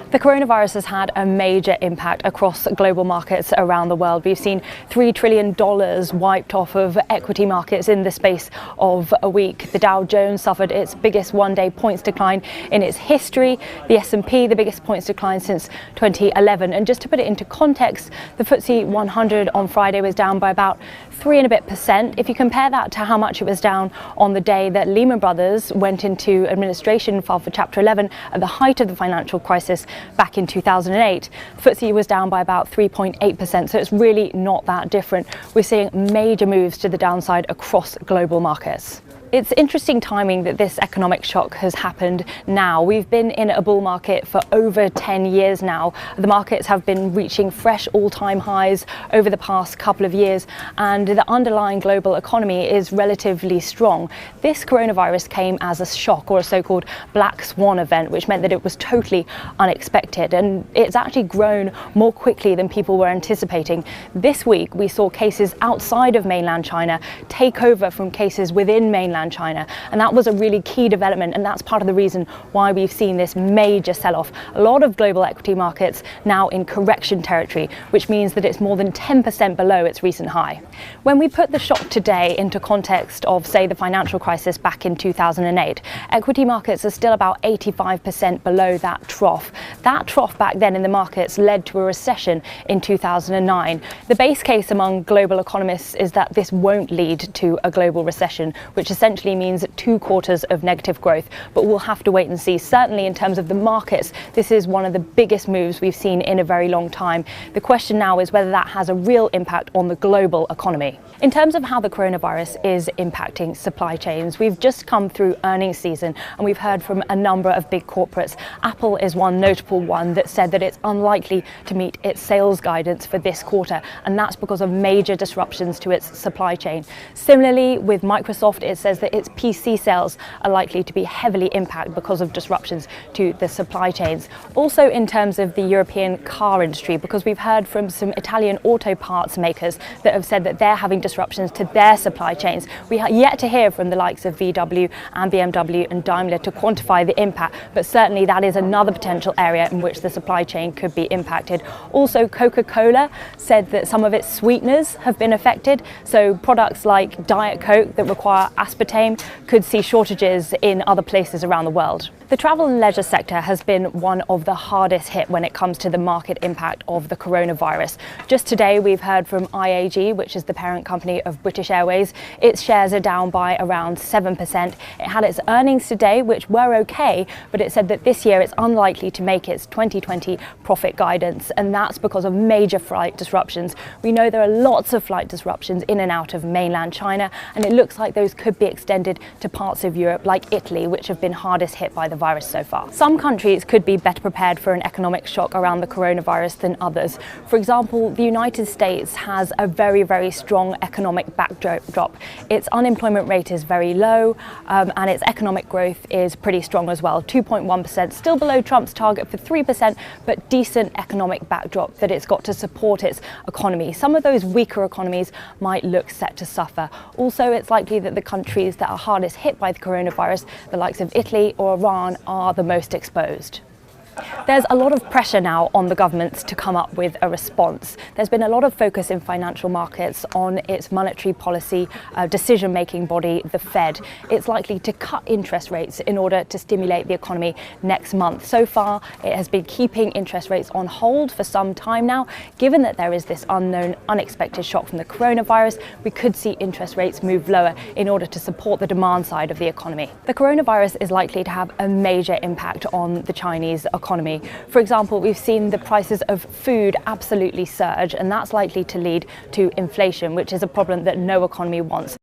The coronavirus has had a major impact across global markets around the world. We've seen $3 trillion wiped off of equity markets in the space of a week. The Dow Jones suffered its biggest one-day points decline in its history. The S&P, the biggest points decline since 2011. And just to put it into context, the FTSE 100 on Friday was down by about 3% and a bit. If you compare that to how much it was down on the day that Lehman Brothers went into administration, filed for Chapter 11 at the height of the financial crisis back in 2008, FTSE was down by about 3.8%. So it's really not that different. We're seeing major moves to the downside across global markets. It's interesting timing that this economic shock has happened now. We've been in a bull market for over 10 years now. The markets have been reaching fresh all-time highs over the past couple of years, and the underlying global economy is relatively strong. This coronavirus came as a shock, or a so-called black swan event, which meant that it was totally unexpected, and it's actually grown more quickly than people were anticipating. This week, we saw cases outside of mainland China take over from cases within mainland China, and that was a really key development, and that's part of the reason why we've seen this major sell-off. A lot of global equity markets now in correction territory, which means that it's more than 10% below its recent high. When we put the shock today into context of, say, the financial crisis back in 2008, equity markets are still about 85% below that trough. That trough back then in the markets led to a recession in 2009. The base case among global economists is that this won't lead to a global recession, which essentially means 2 quarters of negative growth, but we'll have to wait and see. Certainly in terms of the markets, this is one of the biggest moves we've seen in a very long time. The question now is whether that has a real impact on the global economy. In terms of how the coronavirus is impacting supply chains, we've just come through earnings season, and we've heard from a number of big corporates. Apple is one notable one that said that it's unlikely to meet its sales guidance for this quarter, and that's because of major disruptions to its supply chain. Similarly, with Microsoft, it says that its PC sales are likely to be heavily impacted because of disruptions to the supply chains. Also in terms of the European car industry, because we've heard from some Italian auto parts makers that have said that they're having disruptions to their supply chains. We are yet to hear from the likes of VW and BMW and Daimler to quantify the impact, but certainly that is another potential area in which the supply chain could be impacted. Also, Coca-Cola said that some of its sweeteners have been affected, so products like Diet Coke that require aspartame could see shortages in other places around the world. The travel and leisure sector has been one of the hardest hit when it comes to the market impact of the coronavirus. Just today, we've heard from IAG, which is the parent company of British Airways. Its shares are down by around 7%. It had its earnings today, which were okay, but it said that this year it's unlikely to make its 2020 profit guidance, and that's because of major flight disruptions. We know there are lots of flight disruptions in and out of mainland China, and it looks like those could be extended to parts of Europe like Italy, which have been hardest hit by the virus so far. Some countries could be better prepared for an economic shock around the coronavirus than others. For example, the United States has a very, very strong economic backdrop. Its unemployment rate is very low, and its economic growth is pretty strong as well, 2.1%, still below Trump's target for 3%, but decent economic backdrop that it's got to support its economy. Some of those weaker economies might look set to suffer. Also, it's likely that the countries that are hardest hit by the coronavirus, the likes of Italy or Iran, are the most exposed. There's a lot of pressure now on the governments to come up with a response. There's been a lot of focus in financial markets on its monetary policy decision-making body, the Fed. It's likely to cut interest rates in order to stimulate the economy next month. So far, it has been keeping interest rates on hold for some time now. Given that there is this unknown, unexpected shock from the coronavirus, we could see interest rates move lower in order to support the demand side of the economy. The coronavirus is likely to have a major impact on the Chinese economy. For example, we've seen the prices of food absolutely surge, and that's likely to lead to inflation, which is a problem that no economy wants.